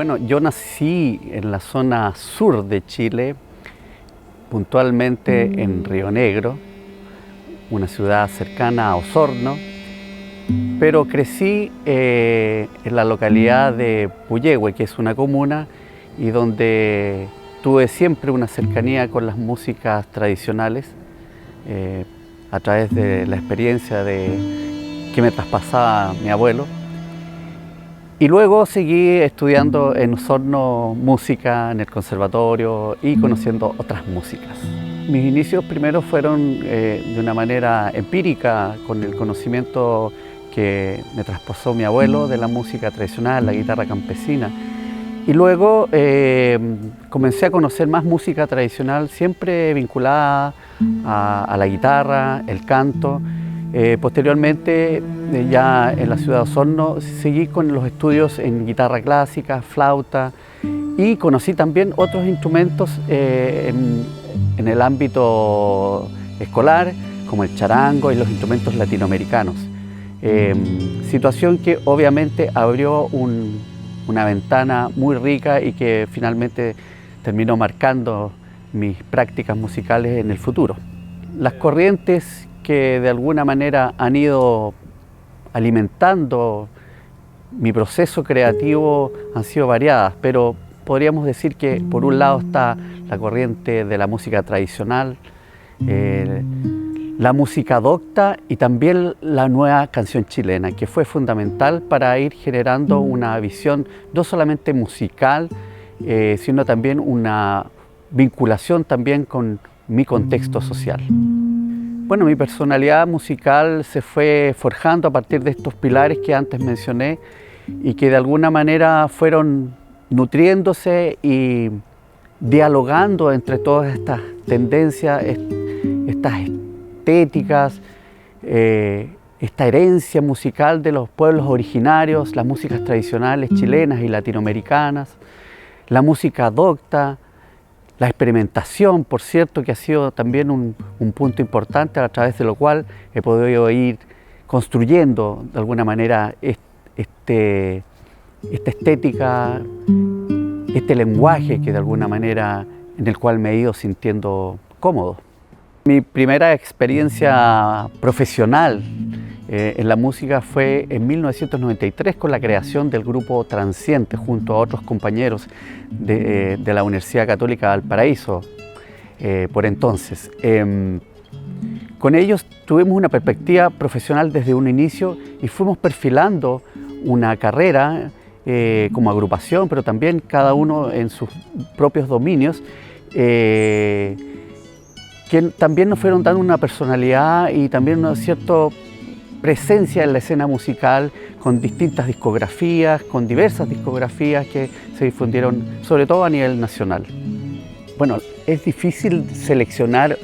Bueno, yo nací en la zona sur de Chile, puntualmente en Río Negro, una ciudad cercana a Osorno, pero crecí en la localidad de Puyehue, que es una comuna, y donde tuve siempre una cercanía con las músicas tradicionales a través de la experiencia que me traspasaba mi abuelo. Y luego seguí estudiando en Osorno música en el conservatorio y conociendo otras músicas. Mis inicios primero fueron de una manera empírica, con el conocimiento que me traspasó mi abuelo de la música tradicional, la guitarra campesina. Y luego comencé a conocer más música tradicional, siempre vinculada a la guitarra, el canto. Posteriormente, ya en la ciudad de Osorno, seguí con los estudios en guitarra clásica, flauta, y conocí también otros instrumentos en el ámbito escolar, como el charango y los instrumentos latinoamericanos. Situación que obviamente abrió una ventana muy rica y que finalmente terminó marcando mis prácticas musicales en el futuro. Las corrientes que de alguna manera han ido alimentando mi proceso creativo han sido variadas, pero podríamos decir que por un lado está la corriente de la música tradicional, la música docta y también la nueva canción chilena, que fue fundamental para ir generando una visión no solamente musical, sino también una vinculación también con mi contexto social. Bueno, mi personalidad musical se fue forjando a partir de estos pilares que antes mencioné y que de alguna manera fueron nutriéndose y dialogando entre todas estas tendencias, estas estéticas, esta herencia musical de los pueblos originarios, las músicas tradicionales chilenas y latinoamericanas, la música docta, la experimentación, por cierto, que ha sido también un punto importante a través de lo cual he podido ir construyendo de alguna manera esta estética, este lenguaje que de alguna manera en el cual me he ido sintiendo cómodo. Mi primera experiencia profesional en la música fue en 1993 con la creación del grupo Transiente junto a otros compañeros de la Universidad Católica de Valparaíso por entonces. Con ellos tuvimos una perspectiva profesional desde un inicio y fuimos perfilando una carrera como agrupación, pero también cada uno en sus propios dominios, que también nos fueron dando una personalidad y también una cierta presencia en la escena musical con distintas discografías, con diversas discografías que se difundieron sobre todo a nivel nacional. Bueno, es difícil seleccionar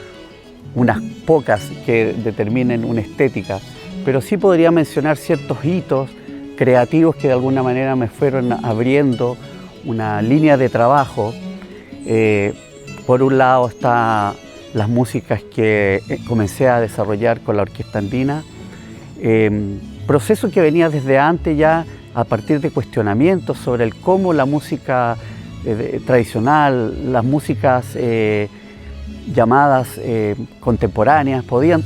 unas pocas que determinen una estética, pero sí podría mencionar ciertos hitos creativos que de alguna manera me fueron abriendo una línea de trabajo. Por un lado está las músicas que comencé a desarrollar con la Orquesta Andina, proceso que venía desde antes ya a partir de cuestionamientos sobre cómo la música tradicional, las músicas llamadas contemporáneas podían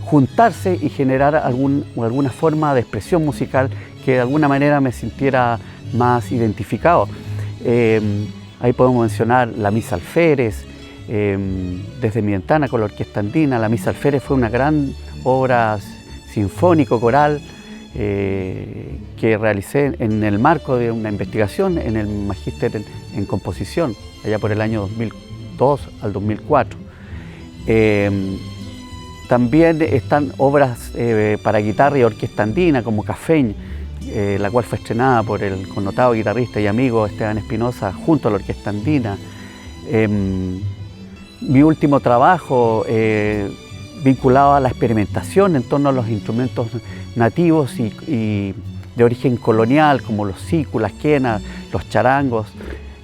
juntarse y generar alguna forma de expresión musical que de alguna manera me sintiera más identificado. Ahí podemos mencionar la Misa Alférez, desde mi ventana con la Orquesta Andina. La Misa Alférez fue una gran obra sinfónico-coral que realicé en el marco de una investigación en el magíster en composición, allá por el año 2002 al 2004. También están obras para guitarra y orquesta andina, como Cafeñ, la cual fue estrenada por el connotado guitarrista y amigo Esteban Espinosa junto a la Orquesta Andina. Mi último trabajo vinculado a la experimentación en torno a los instrumentos nativos y de origen colonial, como los siku, las quenas, los charangos,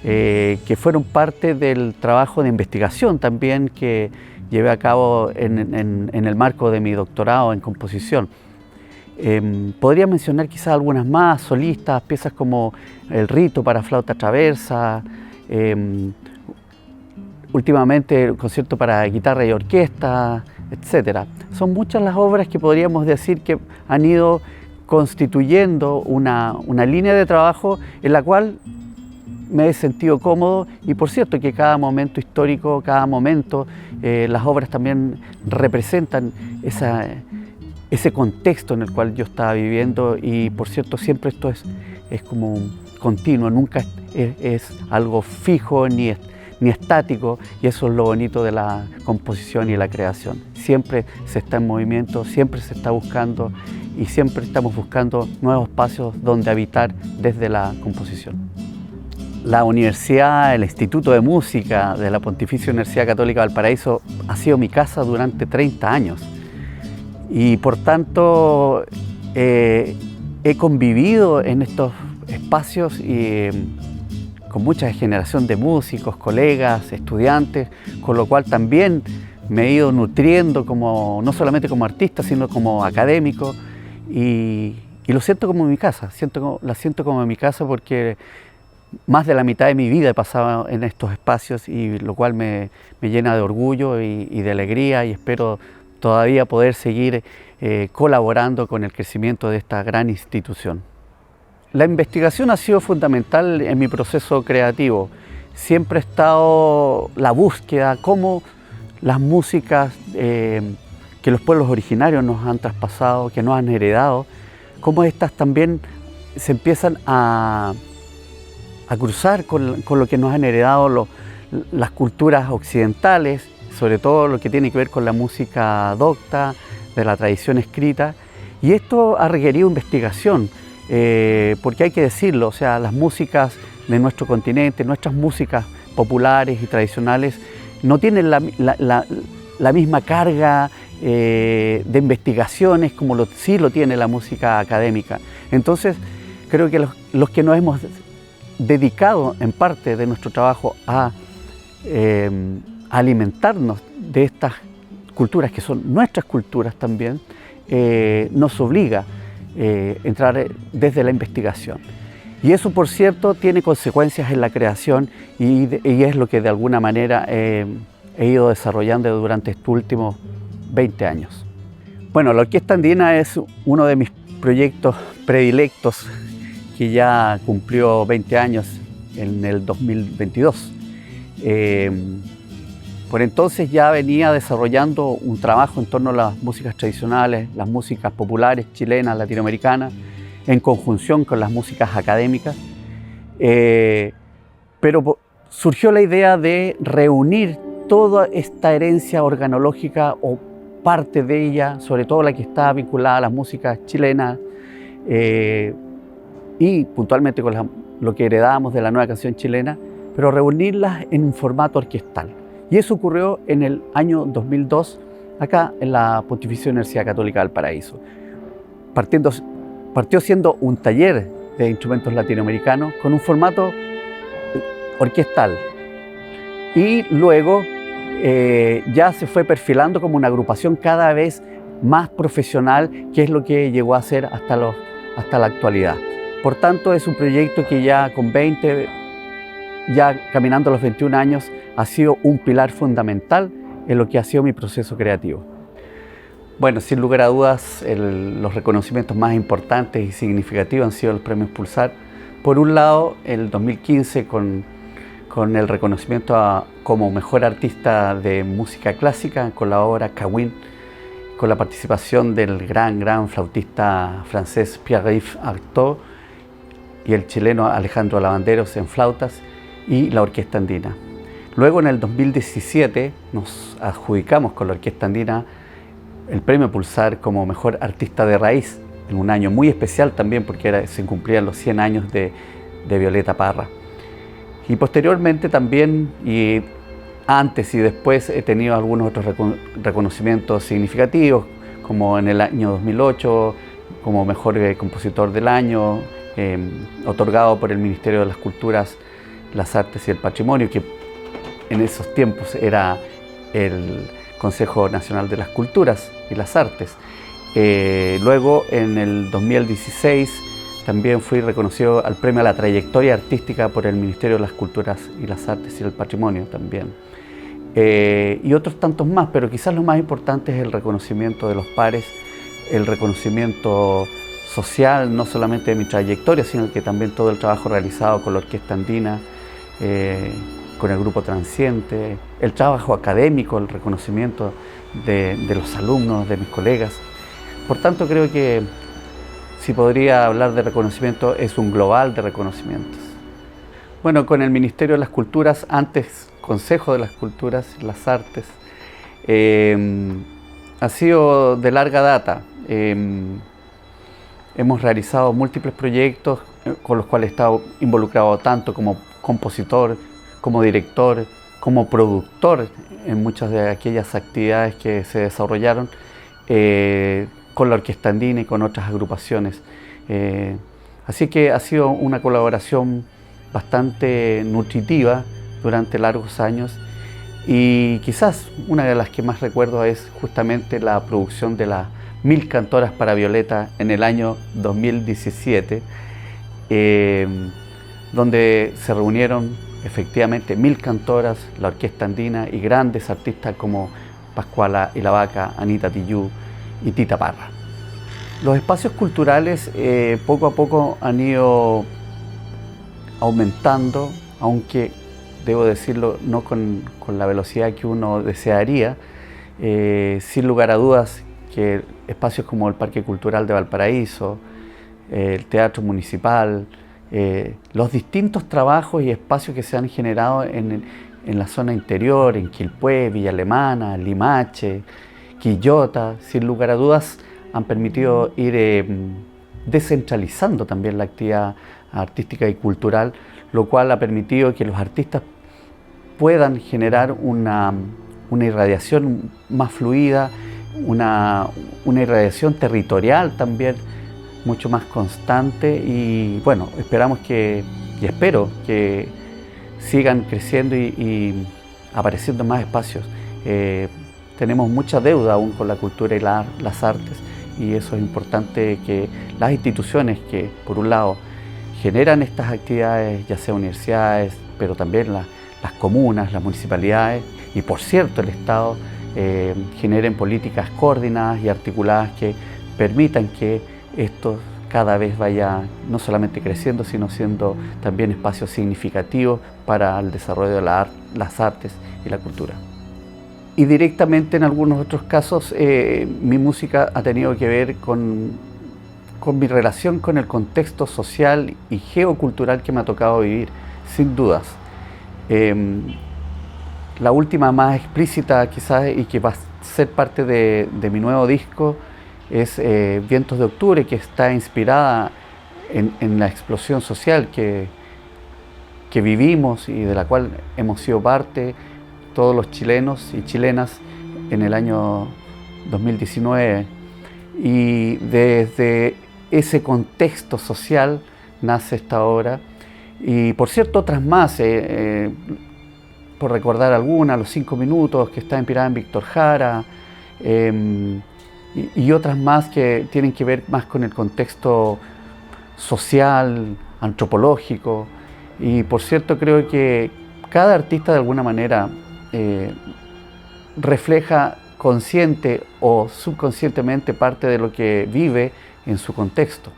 que fueron parte del trabajo de investigación también que llevé a cabo en el marco de mi doctorado en composición. Podría mencionar quizás algunas más, solistas, piezas como El Rito para flauta traversa, últimamente el concierto para guitarra y orquesta, etc. Son muchas las obras que podríamos decir que han ido constituyendo una línea de trabajo en la cual me he sentido cómodo, y por cierto que cada momento histórico, cada momento, las obras también representan ese contexto en el cual yo estaba viviendo, y por cierto siempre esto es como continuo, nunca es algo fijo ni estático, y eso es lo bonito de la composición y la creación. Siempre se está en movimiento, siempre se está buscando, y siempre estamos buscando nuevos espacios donde habitar desde la composición. La universidad, el Instituto de Música de la Pontificia Universidad Católica de Valparaíso ha sido mi casa durante 30 años, y por tanto he convivido en estos espacios y con mucha generación de músicos, colegas, estudiantes, con lo cual también me he ido nutriendo no solamente como artista, sino como académico, y lo siento como mi casa, la siento como mi casa porque más de la mitad de mi vida he pasado en estos espacios, y lo cual me llena de orgullo y de alegría, y espero todavía poder seguir colaborando con el crecimiento de esta gran institución. La investigación ha sido fundamental en mi proceso creativo. Siempre ha estado la búsqueda, cómo las músicas que los pueblos originarios nos han traspasado, que nos han heredado, cómo estas también se empiezan a cruzar con lo que nos han heredado las culturas occidentales, sobre todo lo que tiene que ver con la música docta, de la tradición escrita, y esto ha requerido investigación, porque hay que decirlo, o sea, las músicas de nuestro continente, nuestras músicas populares y tradicionales, no tienen la misma carga de investigaciones como sí lo tiene la música académica. Entonces, creo que los que nos hemos dedicado en parte de nuestro trabajo a alimentarnos de estas culturas que son nuestras culturas también, nos obliga a entrar desde la investigación. Y eso, por cierto, tiene consecuencias en la creación, y es lo que de alguna manera he ido desarrollando durante estos últimos 20 años. Bueno, la Orquesta Andina es uno de mis proyectos predilectos, que ya cumplió 20 años en el 2022. Por entonces ya venía desarrollando un trabajo en torno a las músicas tradicionales, las músicas populares chilenas, latinoamericanas, en conjunción con las músicas académicas. Pero surgió la idea de reunir toda esta herencia organológica, o parte de ella, sobre todo la que está vinculada a las músicas chilenas, y puntualmente con lo que heredamos de la nueva canción chilena, pero reunirlas en un formato orquestal. Y eso ocurrió en el año 2002, acá en la Pontificia Universidad Católica de Valparaíso. Partió siendo un taller de instrumentos latinoamericanos con un formato orquestal, y luego ya se fue perfilando como una agrupación cada vez más profesional, que es lo que llegó a ser hasta la actualidad. Por tanto, es un proyecto que ya con 20, ya caminando los 21 años, ha sido un pilar fundamental en lo que ha sido mi proceso creativo. Bueno, sin lugar a dudas, los reconocimientos más importantes y significativos han sido los premios Pulsar. Por un lado, el 2015 con el reconocimiento como mejor artista de música clásica con la obra Kawin, con la participación del gran flautista francés Pierre-Yves Artaud y el chileno Alejandro Lavanderos en flautas, y la Orquesta Andina. Luego, en el 2017, nos adjudicamos con la Orquesta Andina el premio Pulsar como mejor artista de raíz, en un año muy especial también, porque se cumplían los 100 años de Violeta Parra. Y posteriormente también, y antes y después, he tenido algunos otros reconocimientos significativos, como en el año 2008, como mejor compositor del año, otorgado por el Ministerio de las Culturas, las Artes y el Patrimonio, que en esos tiempos era el Consejo Nacional de las Culturas y las Artes. Luego, en el 2016, también fui reconocido al premio a la trayectoria artística por el Ministerio de las Culturas y las Artes y el Patrimonio también. Y otros tantos más, pero quizás lo más importante es el reconocimiento de los pares, el reconocimiento social, no solamente de mi trayectoria, sino que también todo el trabajo realizado con la Orquesta Andina, con el Grupo Transiente, el trabajo académico, el reconocimiento de los alumnos, de mis colegas. Por tanto, creo que si podría hablar de reconocimiento, es un global de reconocimientos. Bueno, con el Ministerio de las Culturas, antes Consejo de las Culturas y las Artes, ha sido de larga data. Hemos realizado múltiples proyectos con los cuales he estado involucrado tanto como compositor, como director, como productor en muchas de aquellas actividades que se desarrollaron con la Orquesta Andina y con otras agrupaciones. Así que ha sido una colaboración bastante nutritiva durante largos años, y quizás una de las que más recuerdo es justamente la producción de las 1000 cantoras para violeta en el año 2017, donde se reunieron efectivamente 1000 cantoras, la Orquesta Andina y grandes artistas como Pascuala y la Vaca, Anita Tijoux y Tita Parra. Los espacios culturales poco a poco han ido aumentando, aunque debo decirlo, no con la velocidad que uno desearía. Sin lugar a dudas que espacios como el Parque Cultural de Valparaíso, el Teatro Municipal, los distintos trabajos y espacios que se han generado en la zona interior, en Quilpué, Villa Alemana, Limache, Quillota, sin lugar a dudas han permitido ir descentralizando también la actividad artística y cultural, lo cual ha permitido que los artistas puedan generar una irradiación más fluida, una irradiación territorial también mucho más constante, y bueno, esperamos y espero que sigan creciendo y apareciendo más espacios. Tenemos mucha deuda aún con la cultura y las artes, y eso es importante que las instituciones que por un lado generan estas actividades, ya sea universidades, pero también las comunas, las municipalidades y por cierto el Estado, generen políticas coordinadas y articuladas que permitan que esto cada vez vaya no solamente creciendo, sino siendo también espacios significativos para el desarrollo de las artes y la cultura. Y directamente en algunos otros casos mi música ha tenido que ver con mi relación con el contexto social y geocultural que me ha tocado vivir, sin dudas. La última más explícita quizás y que va a ser parte de mi nuevo disco es Vientos de Octubre, que está inspirada en la explosión social que vivimos y de la cual hemos sido parte todos los chilenos y chilenas en el año 2019. Y desde ese contexto social nace esta obra. Y por cierto, otras más, por recordar algunas, Los 5 Minutos, que está inspirada en Víctor Jara, y otras más que tienen que ver más con el contexto social, antropológico. Y por cierto, creo que cada artista de alguna manera refleja consciente o subconscientemente parte de lo que vive en su contexto,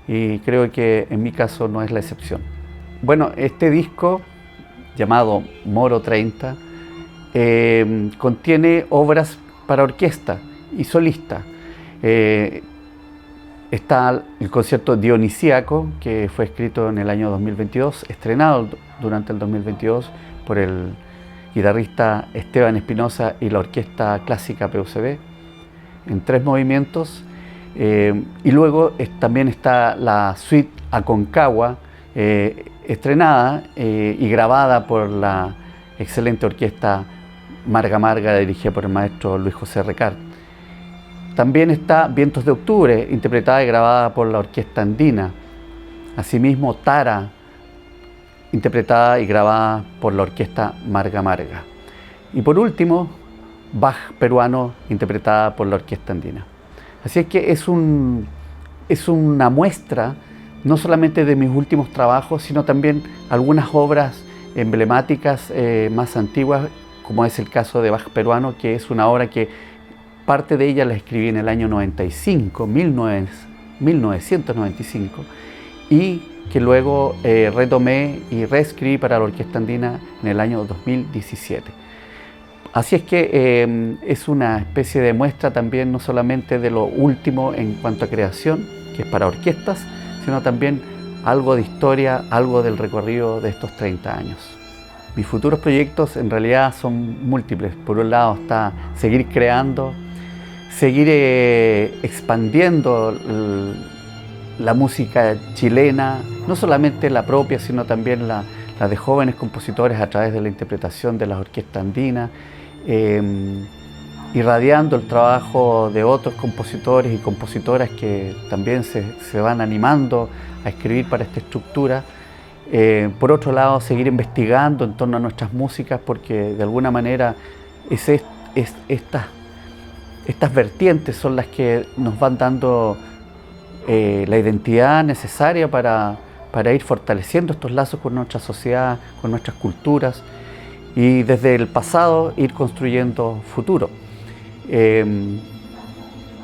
y creo que en mi caso no es la excepción. Bueno, este disco llamado Moro 30 contiene obras para orquesta y solista. Está el concierto Dionisíaco, que fue escrito en el año 2022, estrenado durante el 2022 por el guitarrista Esteban Espinosa y la Orquesta Clásica PUCB, en 3 movimientos. Y luego también está la suite Aconcagua, estrenada y grabada por la excelente orquesta Marga Marga, dirigida por el maestro Luis José Recart. También está Vientos de Octubre, interpretada y grabada por la Orquesta Andina. Asimismo, Tara, interpretada y grabada por la Orquesta Marga Marga. Y por último, Bach peruano, interpretada por la Orquesta Andina. Así es que es una muestra no solamente de mis últimos trabajos, sino también algunas obras emblemáticas más antiguas, como es el caso de Bach peruano, que es una obra que parte de ella la escribí en el año 1995, y que luego retomé y reescribí para la Orquesta Andina en el año 2017. Así es que es una especie de muestra también no solamente de lo último en cuanto a creación, que es para orquestas, sino también algo de historia, algo del recorrido de estos 30 años. Mis futuros proyectos en realidad son múltiples. Por un lado está seguir creando, seguir expandiendo la música chilena, no solamente la propia, sino también la de jóvenes compositores a través de la interpretación de las orquestas andinas, irradiando el trabajo de otros compositores y compositoras que también se van animando a escribir para esta estructura. Por otro lado, seguir investigando en torno a nuestras músicas, porque de alguna manera estas vertientes son las que nos van dando la identidad necesaria para ir fortaleciendo estos lazos con nuestra sociedad, con nuestras culturas, y desde el pasado ir construyendo futuro.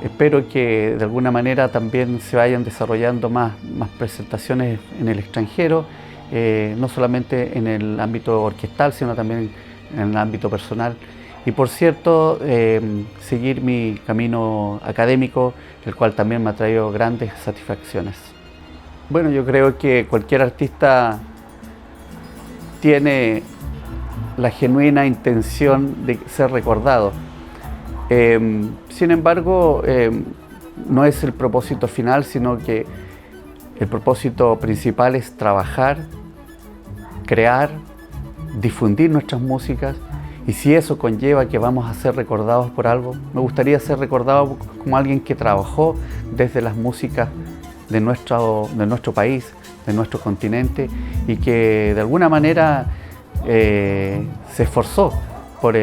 Espero que de alguna manera también se vayan desarrollando más presentaciones en el extranjero, no solamente en el ámbito orquestal, sino también en el ámbito personal. Y por cierto, seguir mi camino académico, el cual también me ha traído grandes satisfacciones. Bueno, yo creo que cualquier artista tiene la genuina intención de ser recordado. Sin embargo, no es el propósito final, sino que el propósito principal es trabajar, crear, difundir nuestras músicas, y si eso conlleva que vamos a ser recordados por algo, me gustaría ser recordado como alguien que trabajó desde las músicas de nuestro país, de nuestro continente, y que de alguna manera se esforzó por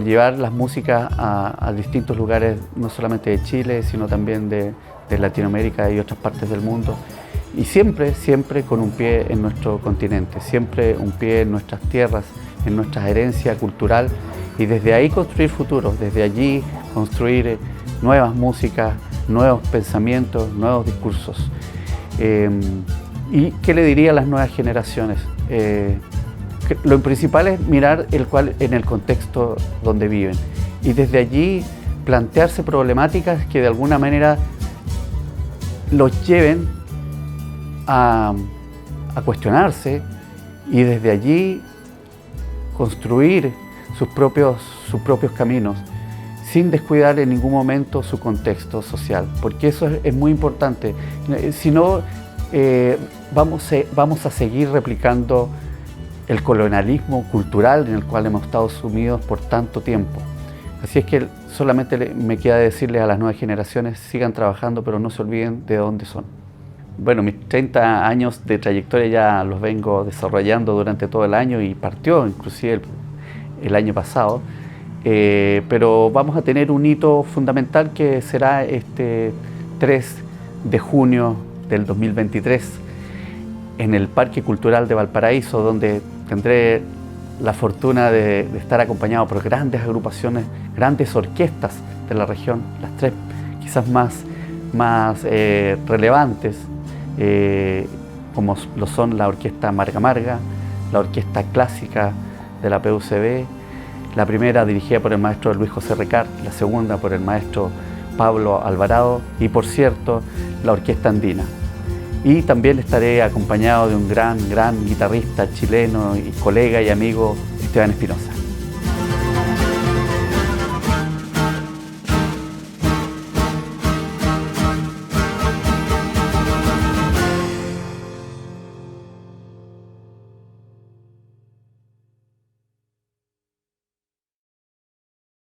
llevar las músicas a distintos lugares, no solamente de Chile, sino también de Latinoamérica y otras partes del mundo. Y siempre con un pie en nuestro continente, siempre un pie en nuestras tierras, en nuestra herencia cultural, y desde ahí construir futuros, desde allí construir nuevas músicas, nuevos pensamientos, nuevos discursos. ¿Y qué le diría a las nuevas generaciones? Lo principal es mirar en el contexto donde viven, y desde allí plantearse problemáticas que de alguna manera los lleven a cuestionarse, y desde allí construir sus propios caminos, sin descuidar en ningún momento su contexto social, porque eso es muy importante. Si no, vamos a seguir replicando el colonialismo cultural en el cual hemos estado sumidos por tanto tiempo. Así es que solamente me queda decirles a las nuevas generaciones: sigan trabajando, pero no se olviden de dónde son. Bueno, mis 30 años de trayectoria ya los vengo desarrollando durante todo el año, y partió inclusive el año pasado, pero vamos a tener un hito fundamental que será este 3 de junio del 2023 en el Parque Cultural de Valparaíso, donde tendré la fortuna de estar acompañado por grandes agrupaciones, grandes orquestas de la región, las 3 quizás más relevantes, como lo son la Orquesta Marga Marga, la Orquesta Clásica de la PUCB, la primera dirigida por el maestro Luis José Recart, la segunda por el maestro Pablo Alvarado, y por cierto la Orquesta Andina. Y también estaré acompañado de un gran guitarrista chileno y colega y amigo, Esteban Espinosa.